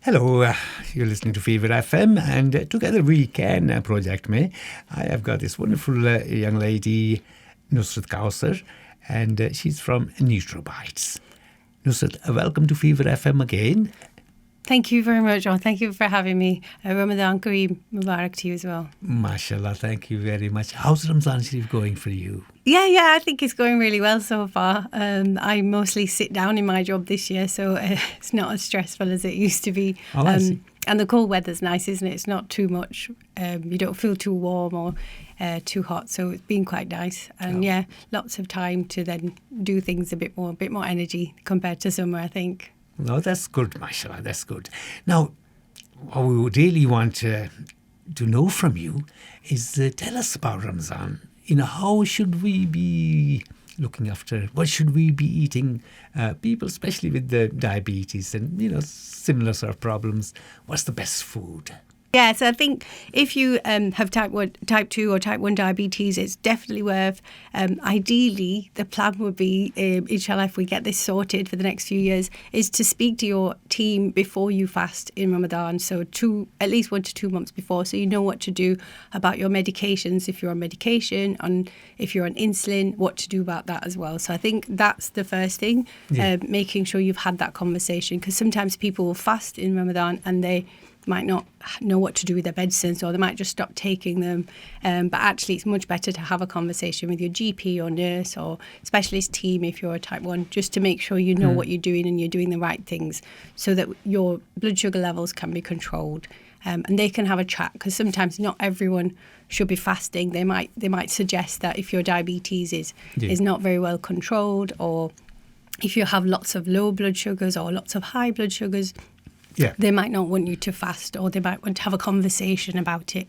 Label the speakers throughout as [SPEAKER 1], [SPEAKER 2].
[SPEAKER 1] Hello, you're listening to Fever FM, and Together We Can project mein, I have got this wonderful young lady, Nusrat Kausar, and she's from Nusrat. Nusrat, welcome to Fever FM again.
[SPEAKER 2] Thank you very much, John. Thank you for having me. Ramadan Kareem Mubarak to you as well.
[SPEAKER 1] MashaAllah, thank you very much. How's Ramadan Sharif going for you?
[SPEAKER 2] Yeah, I think it's going really well so far. I mostly sit down in my job this year, so it's not as stressful as it used to be.
[SPEAKER 1] Oh, I see.
[SPEAKER 2] And the cold weather's nice, isn't it? It's not too much. You don't feel too warm or too hot, so it's been quite nice. And yeah, lots of time to then do things a bit more energy compared to summer, I think.
[SPEAKER 1] No, that's good, mashallah, that's good. Now, what we would really want to know from you is tell us about Ramadan. How should we be looking after, what should we be eating? People, especially with the diabetes and, similar sort of problems, what's the best food?
[SPEAKER 2] Yeah, so I think if you have type 2 or type 1 diabetes, it's definitely worth, ideally, the plan would be, inshallah, if we get this sorted for the next few years, is to speak to your team before you fast in Ramadan, so at least 1 to 2 months before, so you know what to do about your medications, if you're on medication, if you're on insulin, what to do about that as well. So I think that's the first thing, making sure you've had that conversation, because sometimes people will fast in Ramadan and they might not know what to do with their medicines, or they might just stop taking them. But actually, it's much better to have a conversation with your GP or nurse or specialist team if you're a type 1, just to make sure you know what you're doing and you're doing the right things so that your blood sugar levels can be controlled. And they can have a chat, because sometimes not everyone should be fasting. They might suggest that if your diabetes is not very well controlled, or if you have lots of low blood sugars or lots of high blood sugars, they might not want you to fast, or they might want to have a conversation about it.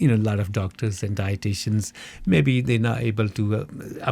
[SPEAKER 1] a lot of doctors and dietitians, maybe they're not able to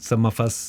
[SPEAKER 1] some of us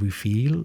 [SPEAKER 1] we feel,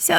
[SPEAKER 2] So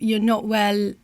[SPEAKER 2] you're not well,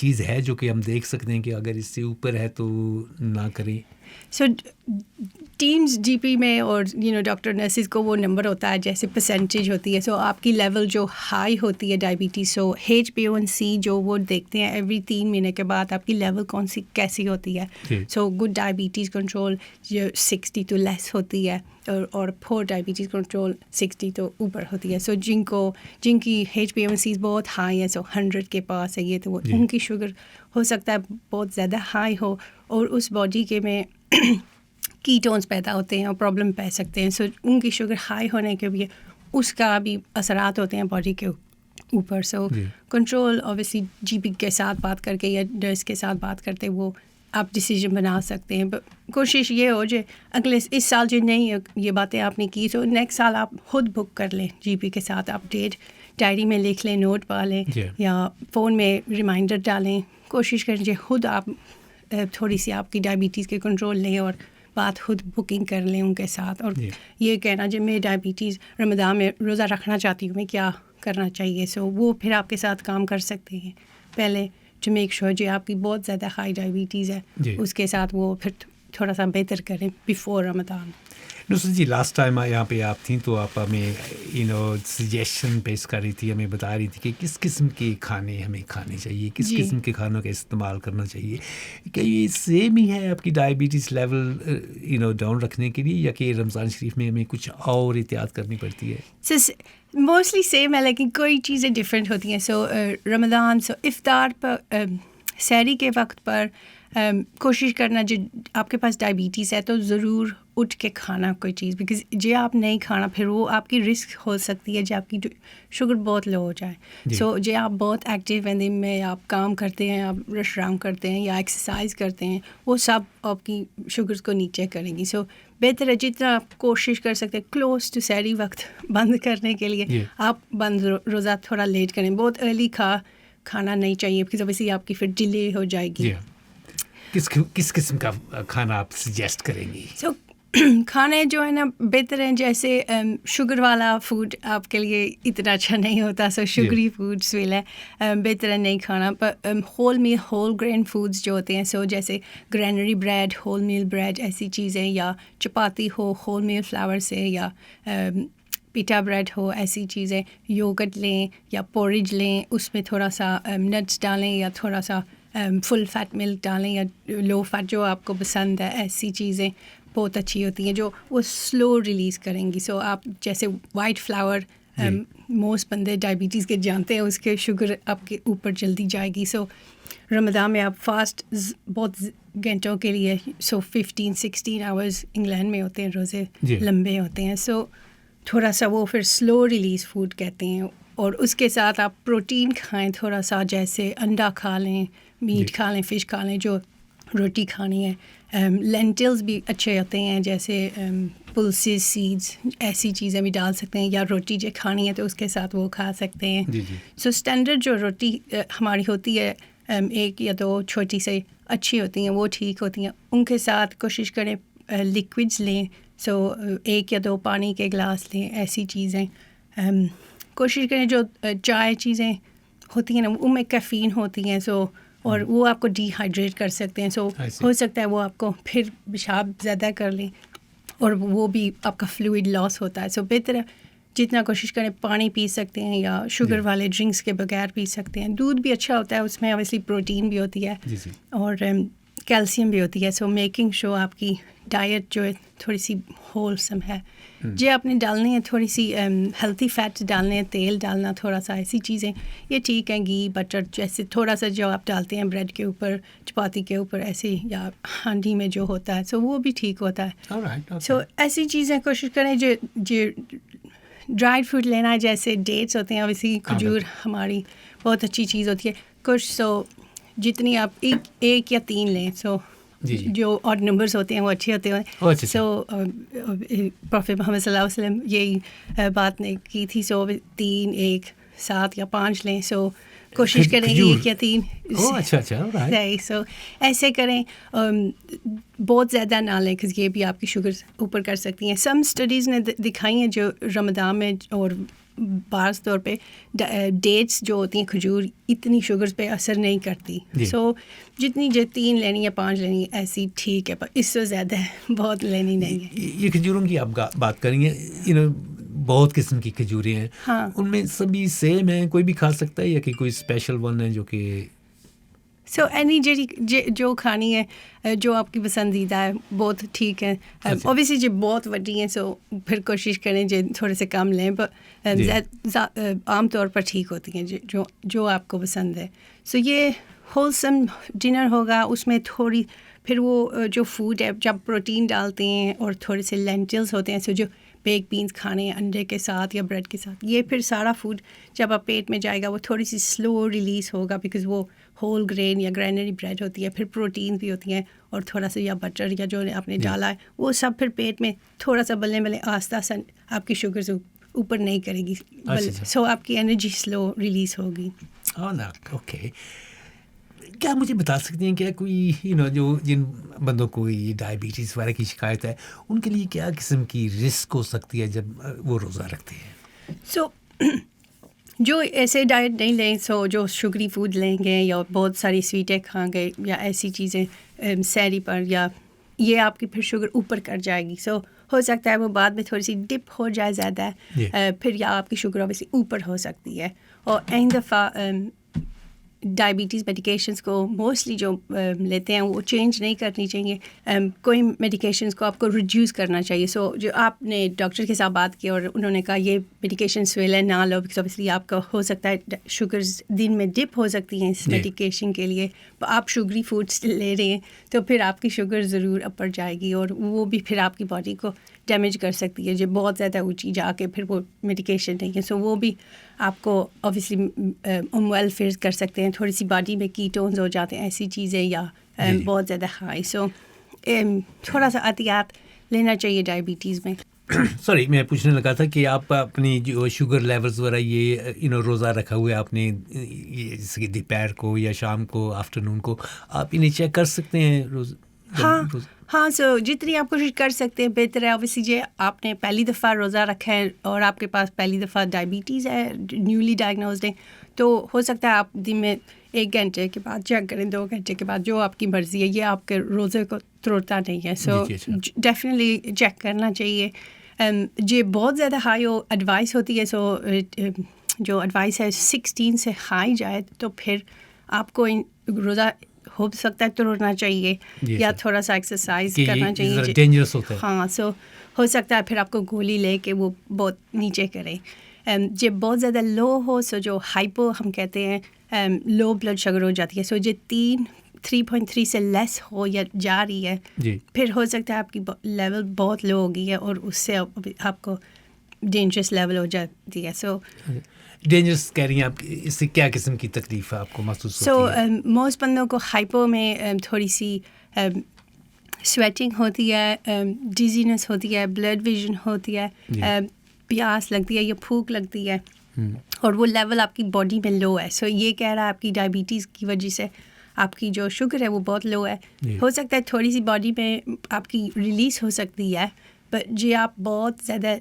[SPEAKER 1] چیز ہے جو کہ ہم دیکھ سکتے ہیں کہ اگر اس سے اوپر ہے تو نہ کریں؟
[SPEAKER 2] سو ٹیمز جی پی میں اور ڈاکٹر نرسز کو وہ نمبر ہوتا ہے جیسے پرسنٹیج ہوتی ہے. سو آپ کی لیول جو ہائی ہوتی ہے ڈائبٹیز, سو HbA1c جو وہ دیکھتے ہیں ایوری 3 مہینے کے بعد آپ کی لیول کیسی ہوتی ہے. سو گڈ ڈائبٹیز کنٹرول جو 60 تو لیس ہوتی ہے, اور پور ڈائبٹیز کنٹرول 60 تو اوپر ہوتی ہے. سو جن کی HbA1c بہت ہائی ہے, سو 100 کے پاس ہے یہ, تو وہ ان کی شوگر ہو سکتا ہے بہت زیادہ ہائی ہو, اور اس باڈی کے میں کیٹونز پیدا ہوتے ہیں اور پرابلم پہ سکتے ہیں. سو ان کی شوگر ہائی ہونے کے بھی اس کا بھی اثرات ہوتے ہیں باڈی کے اوپر. سو کنٹرول اوبیسلی جی پی کے ساتھ بات کر کے یا نرس کے ساتھ بات کرتے وہ آپ ڈیسیجن بنا سکتے ہیں. کوشش یہ ہو جو اگلے اس سال جو نہیں یہ باتیں آپ نے کی, تو نیکسٹ سال آپ خود بک کر لیں جی پی کے ساتھ, آپ ڈیٹ ڈائری میں لکھ لیں, نوٹ پا لیں یا فون میں ریمائنڈر ڈالیں. کوشش کریں خود آپ تھوڑی سی آپ کی ڈائبٹیز کے کنٹرول لیں اور بات خود بکنگ کر لیں ان کے ساتھ. اور یہ کہنا جب میں ڈائبٹیز رمضان میں روزہ رکھنا چاہتی ہوں میں کیا کرنا چاہیے, سو وہ پھر آپ کے ساتھ کام کر سکتے ہیں. پہلے ٹو میک شیور جو آپ کی بہت زیادہ ہائی ڈائبٹیز ہے اس کے ساتھ وہ پھر تھوڑا سا بہتر کریں بیفور رمضان.
[SPEAKER 1] نصرت جی, لاسٹ ٹائم یہاں پہ آپ تھیں تو آپ ہمیں سجیشن پیش کر رہی تھی, ہمیں بتا رہی تھی کہ کس قسم کے کھانے ہمیں کھانے چاہیے, کس قسم کے کھانوں کا استعمال کرنا چاہیے. کہ یہ سیم ہی ہے آپ کی ڈائبٹیز لیول ڈاؤن رکھنے کے لیے, یا کہ رمضان شریف میں ہمیں کچھ اور احتیاط کرنی پڑتی ہے؟
[SPEAKER 2] موسٹلی سیم ہے, لیکن کوئی چیزیں ڈفرینٹ ہوتی ہیں. سو رمضان افطار پر سحری کے وقت پر کوشش کرنا, جو آپ کے پاس ڈائبٹیز ہے تو ضرور اٹھ کے کھانا کوئی چیز, بیکاز جو آپ نہیں کھانا پھر وہ آپ کی رسک ہو سکتی ہے جو آپ کی شوگر بہت لو ہو جائے. سو جو آپ بہت ایکٹیو ہیں دن میں, آپ کام کرتے ہیں, آپ رش رام کرتے ہیں یا ایکسرسائز کرتے ہیں, وہ سب آپ کی شوگرز کو نیچے کریں گی. سو بہتر ہے جتنا آپ کوشش کر سکتے ہیں کلوز ٹو سحری وقت بند کرنے کے لیے آپ بند روزہ تھوڑا لیٹ کریں. بہت ارلی کھانا نہیں چاہیے بیکاز اوبیسلی آپ کی پھر ڈیلے ہو جائے گی.
[SPEAKER 1] کس قسم کا کھانا آپ سجیسٹ کریں گی؟
[SPEAKER 2] سو کھانے جو ہے نا بہتر ہیں, جیسے شوگر والا فوڈ آپ کے لیے اتنا اچھا نہیں ہوتا. سو شوگری فوڈس بہتر ہے نہیں کھانا. پر ہول گرین فوڈس جو ہوتے ہیں, سو جیسے گرینری بریڈ, ہول میل بریڈ, ایسی چیزیں, یا چپاتی ہو ہول میل فلاور سے, یا پیٹا بریڈ ہو, ایسی چیزیں. یوگرٹ لیں یا پورج لیں, اس میں تھوڑا سا نٹس ڈالیں یا تھوڑا سا فل فیٹ ملک ڈالیں یا لو فیٹ جو آپ کو پسند ہے. ایسی چیزیں بہت اچھی ہوتی ہیں جو وہ سلو ریلیز کریں گی. سو آپ جیسے وائٹ فلاور موسٹ بندے ڈائبٹیز کے جانتے ہیں, اس کے شوگر آپ کے اوپر جلدی جائے گی. سو رمضان میں آپ فاسٹ بہت گھنٹوں کے لیے, سو 15-16 آورز انگلینڈ میں ہوتے ہیں, روزے لمبے ہوتے ہیں. سو تھوڑا سا وہ پھر سلو ریلیز فوڈ کہتے ہیں. اور اس کے ساتھ آپ پروٹین کھائیں تھوڑا سا, جیسے انڈا کھا لیں, میٹ کھا لیں, فش کھا لیں جو روٹی کھانی ہے. لینٹلز بھی اچھے ہوتے ہیں, جیسے پلسز, سیڈز, ایسی چیزیں بھی ڈال سکتے ہیں, یا روٹی جو کھانی ہے تو اس کے ساتھ وہ کھا سکتے ہیں. سو اسٹینڈرڈ جو روٹی ہماری ہوتی ہے 1 یا 2 چھوٹی سے اچھی ہوتی ہیں, وہ ٹھیک ہوتی ہیں. ان کے ساتھ کوشش کریں لیکوڈز لیں, سو 1 یا 2 پانی کے گلاس لیں, ایسی چیزیں. کوشش کریں جو چائے چیزیں ہوتی ہیں نا ان میں کیفین ہوتی ہیں, سو اور وہ آپ کو ڈی ہائیڈریٹ کر سکتے ہیں. سو ہو سکتا ہے وہ آپ کو پھر پیشاب زیادہ کر لیں, اور وہ بھی آپ کا فلوئڈ لاس ہوتا ہے. سو بہتر ہے جتنا کوشش کریں پانی پی سکتے ہیں, یا شوگر والے ڈرنکس کے بغیر پی سکتے ہیں. دودھ بھی اچھا ہوتا ہے, اس میں اوبیسلی پروٹین بھی ہوتی ہے اور کیلشیم بھی ہوتی ہے. سو میکنگ شور آپ کی ڈائٹ جو ہے تھوڑی سی ہولسم ہے. جو آپ نے ڈالنی ہے تھوڑی سی ہیلتھی فیٹس ڈالنے ہیں, تیل ڈالنا تھوڑا سا, ایسی چیزیں یہ ٹھیک ہیں. گھی بٹر جیسے تھوڑا سا جو آپ ڈالتے ہیں بریڈ کے اوپر, چپاتی کے اوپر, ایسے, یا ہانڈی میں جو ہوتا ہے, سو وہ بھی ٹھیک ہوتا ہے. سو ایسی چیزیں کوشش کریں جو ڈرائیڈ فروٹ لینا ہے, جیسے ڈیٹس ہوتے ہیں, اویسلی کھجور ہماری بہت اچھی چیز ہوتی ہے. کچھ سو جتنی آپ 1 یا 3 لیں, سو جو آڈ نمبرز ہوتے ہیں وہ اچھے ہوتے ہیں. سو پروفیٹ محمد صلی اللہ علیہ وسلم یہی بات نے کی تھی, سو 3, 1, 7 یا 5 لیں. سو کوشش کریں 1 یا 3. صحیح. سو ایسے کریں, بہت زیادہ نہ لیں, یہ بھی آپ کی شوگر اوپر کر سکتی ہیں. سم اسٹڈیز نے دکھائی ہیں جو رمضان میں اور بعض طور پہ ڈیٹس جو ہوتی ہیں کھجور اتنی شوگرز پہ اثر نہیں کرتی. سو جتنی 3 لینی ہے 5 لینی ایسی ٹھیک ہے, پر اس سے زیادہ بہت لینی نہیں ہے.
[SPEAKER 1] یہ کھجوروں کی آپ بات کریں گے, بہت قسم کی کھجوریں ہیں, ان میں سبھی سیم ہیں, کوئی بھی کھا سکتا ہے یا کہ کوئی اسپیشل ون ہے جو کہ
[SPEAKER 2] سو اینی جو کھانی ہے جو آپ کی پسندیدہ ہے بہت ٹھیک ہے. اوبیسلی جو بہت وڈی ہیں سو پھر کوشش کریں جو تھوڑے سے کم لیں, پر عام طور پر ٹھیک ہوتی ہیں جو آپ کو پسند ہے. سو یہ ہولسم ڈنر ہوگا, اس میں تھوڑی پھر وہ جو فوڈ ہے جب پروٹین ڈالتے ہیں اور تھوڑے سے لینٹلز ہوتے ہیں, سو جو بیک بینس کھانے ہیں انڈے کے ساتھ یا بریڈ کے ساتھ, یہ پھر سارا فوڈ جب آپ پیٹ میں جائے گا وہ تھوڑی سی سلو ریلیز ہوگا, بیکاز وہ ہول گرین یا گرینری بریڈ ہوتی ہے, پھر پروٹین بھی ہوتی ہیں اور تھوڑا سا یا بٹر یا جو آپ نے ڈالا ہے وہ سب پھر پیٹ میں تھوڑا سا بلے آہستہ آہستہ آپ کی شوگر سے اوپر نہیں کرے گی, سو آپ کی انرجی سلو ریلیز ہوگی.
[SPEAKER 1] اوکے, کیا مجھے بتا سکتے ہیں کیا کوئی جو جن بندوں کو یہ ڈائبٹیز وغیرہ کی شکایت ہے ان کے لیے کیا قسم کی رسک ہو سکتی ہے جب وہ روزہ رکھتے ہیں؟
[SPEAKER 2] سو جو ایسے ڈائٹ نہیں لیں, سو جو شوگری فوڈ لیں گے یا بہت ساری سویٹیں کھائیں گے یا ایسی چیزیں سحری پر, یا یہ آپ کی پھر شوگر اوپر کر جائے گی. سو ہو سکتا ہے وہ بعد میں تھوڑی سی ڈپ ہو جائے زیادہ, پھر یا آپ کی شوگر اوبیسلی اوپر ہو سکتی ہے. اور این دفعہ ڈائبٹیز میڈیکیشنس کو موسٹلی جو لیتے ہیں وہ چینج نہیں کرنی چاہیے. کوئی میڈیکیشنس کو آپ کو ریڈیوس کرنا چاہیے. سو جو آپ نے ڈاکٹر کے ساتھ بات کی اور انہوں نے کہا یہ میڈیکیشن سویلے نہ لو, بیکاز اوبیسلی آپ کا ہو سکتا ہے شوگرز دن میں ڈپ ہو سکتی ہیں اس میڈیکیشن کے لیے, آپ شوگری فوڈس لے رہے ہیں تو پھر آپ کی شوگر ضرور اپر جائے گی اور وہ بھی پھر آپ کی باڈی کو ڈیمیج کر سکتی ہے جو بہت زیادہ اونچی جا کے پھر وہ میڈیکیشن نہیں ہے. سو وہ بھی آپ کو اوبیسلی ویل فیئر کر سکتے ہیں, تھوڑی سی باڈی میں کیٹونز ہو جاتے ہیں ایسی چیزیں, یا بہت زیادہ ہائی. سو تھوڑا سا احتیاط لینا چاہیے ڈائبٹیز میں.
[SPEAKER 1] سوری, میں پوچھنے لگا تھا کہ آپ اپنی جو شوگر لیولز وغیرہ یہ روزہ رکھا ہوا ہے آپ نے, جیسے کہ دوپہر کو یا شام کو آفٹر نون کو, آپ انہیں چیک کر سکتے ہیں
[SPEAKER 2] ہاں. سو جتنی آپ کوشش کر سکتے ہیں بہتر ہے. اوبیسلی جو آپ نے پہلی دفعہ روزہ رکھا ہے اور آپ کے پاس پہلی دفعہ ڈائبٹیز ہے, نیولی ڈائگنوزڈ ہے, تو ہو سکتا ہے آپ دن میں 1 گھنٹے کے بعد چیک کریں, 2 گھنٹے کے بعد, جو آپ کی مرضی ہے, یہ آپ کے روزے کو توڑتا نہیں ہے. سو ڈیفینیٹلی چیک کرنا چاہیے. یہ بہت زیادہ ہائی ایڈوائس ہوتی ہے, سو جو ایڈوائس ہے 16 سے ہائی جائے تو پھر آپ کو روزہ ہو سکتا ہے توڑنا چاہیے یا تھوڑا سا ایکسرسائز کرنا چاہیے.
[SPEAKER 1] ڈینجرس ہوتا ہے.
[SPEAKER 2] ہاں, سو ہو سکتا ہے پھر آپ کو گولی لے کے وہ بہت نیچے کریں. جب بہت زیادہ لو ہو, سو جو ہائپو ہم کہتے ہیں, لو بلڈ شوگر ہو جاتی ہے, سو جو 3.3 سے لیس ہو یا جا رہی ہے, پھر ہو سکتا ہے آپ کی لیول بہت لو ہو گئی ہے اور اس سے آپ کو ڈینجرس لیول ہو جاتی ہے. سو
[SPEAKER 1] ڈینجرس کہہ رہی ہیں آپ, اس سے کیا قسم کی تکلیف آپ کو محسوس ہوتی ہے؟
[SPEAKER 2] سو موسٹ بندوں کو ہائپو میں تھوڑی سی سویٹنگ ہوتی ہے, ڈیزینس ہوتی ہے, بلڈ ویژن ہوتی ہے, پیاس لگتی ہے یا بھوک لگتی ہے, اور وہ لیول آپ کی باڈی میں لو ہے. سو یہ کہہ رہا ہے آپ کی ڈائبٹیز کی وجہ سے آپ کی جو شوگر ہے وہ بہت لو ہے. ہو سکتا ہے تھوڑی سی باڈی میں آپ کی ریلیز ہو سکتی ہے, پر جی آپ بہت زیادہ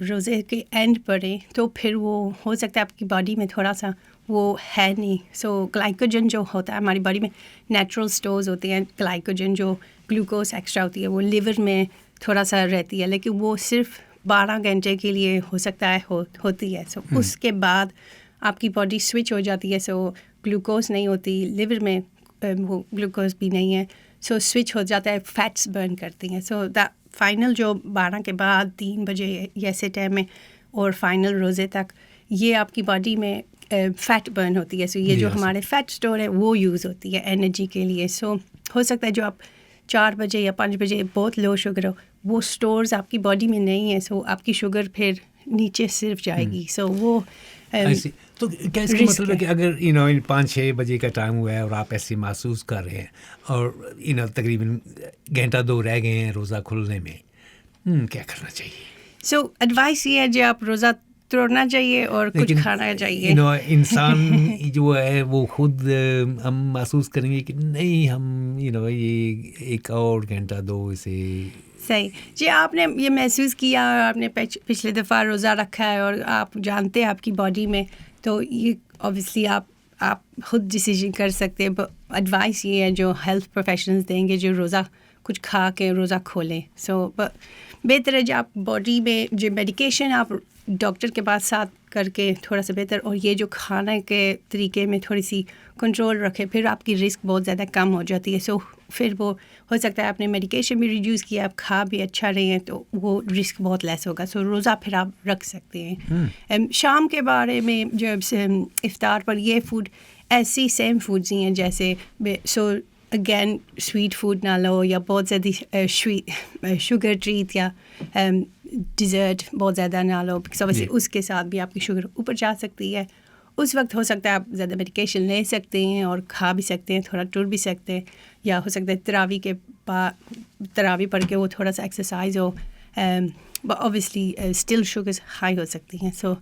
[SPEAKER 2] روزے کے اینڈ پڑیں تو پھر وہ ہو سکتا ہے آپ کی باڈی میں تھوڑا سا وہ ہے نہیں. سو گلائکوجن جو ہوتا ہے ہماری باڈی میں نیچرل سٹورز ہوتے ہیں, گلائکوجن جو گلوکوز ایکسٹرا ہوتی ہے وہ لیور میں تھوڑا سا رہتی ہے, لیکن وہ صرف 12 گھنٹے کے لیے ہو سکتا ہے ہوتی ہے. سو اس کے بعد آپ کی باڈی سوئچ ہو جاتی ہے, سو گلوکوز نہیں ہوتی لیور میں, وہ گلوکوز بھی نہیں ہے, سو سوئچ ہو جاتا ہے, فیٹس برن کرتی ہیں. سو دا فائنل جو 12 کے بعد 3 بجے ایسے ٹائم میں اور فائنل روزے تک یہ آپ کی باڈی میں فیٹ برن ہوتی ہے. سو یہ جو ہمارے فیٹ اسٹور ہے وہ یوز ہوتی ہے انرجی کے لیے. سو ہو سکتا ہے جو آپ 4 بجے یا 5 بجے بہت لو شوگر ہو, وہ اسٹورز آپ کی باڈی میں نہیں ہیں, سو آپ کی شوگر پھر نیچے صرف جائے گی. سو وہ
[SPEAKER 1] تو کیا اس کا مطلب ہے کہ اگر 5-6 بجے کا ٹائم ہوا ہے اور آپ ایسے محسوس کر رہے ہیں اور تقریباً 1-2 رہ گئے ہیں روزہ کھلنے میں, کیا کرنا چاہیے؟
[SPEAKER 2] سو ایڈوائس یہ ہے جو آپ روزہ توڑنا چاہیے اور کچھ کھانا چاہیے.
[SPEAKER 1] انسان جو ہے وہ خود ہم محسوس کریں گے کہ نہیں ہم یہ 1 اور گھنٹہ دو اسے.
[SPEAKER 2] صحیح. جی آپ نے یہ محسوس کیا اور آپ نے پچھلے دفعہ روزہ رکھا ہے اور آپ جانتے ہیں آپ کی باڈی میں, تو یہ اوبیسلی آپ خود ڈیسیجن کر سکتے ہیں. ایڈوائس یہ ہے جو ہیلتھ پروفیشنلز دیں گے جو روزہ کچھ کھا کے روزہ کھولیں. سو بہتر ہے جو آپ باڈی میں جو میڈیکیشن آپ ڈاکٹر کے پاس ساتھ کر کے تھوڑا سا بہتر, اور یہ جو کھانے کے طریقے میں تھوڑی سی کنٹرول رکھے, پھر آپ کی رسک بہت زیادہ کم ہو جاتی ہے. سو پھر وہ ہو سکتا ہے آپ نے میڈیکیشن بھی ریڈیوس کیا, آپ کھا بھی اچھا رہے ہیں, تو وہ رسک بہت لیس ہوگا. سو روزہ پھر آپ رکھ سکتے ہیں. شام کے بارے میں جب افطار پر یہ فوڈ ایسی سیم فوڈز ہی ہیں جیسے, سو اگین سویٹ فوڈ نہ لو یا بہت زیادہ شوگر ٹریٹ یا ڈیزرٹ بہت زیادہ نہ لو, ویسے اس کے ساتھ بھی آپ کی شوگر اوپر جا سکتی ہے. اس وقت ہو سکتا ہے آپ زیادہ میڈیکیشن لے سکتے ہیں اور کھا بھی سکتے ہیں, تھوڑا ٹر بھی سکتے ہیں, یا ہو سکتا ہے تراوی پڑھ کے وہ تھوڑا سا ایکسرسائز ہو. اوبیسلی اسٹل شوگرز ہائی ہو سکتی ہیں. سو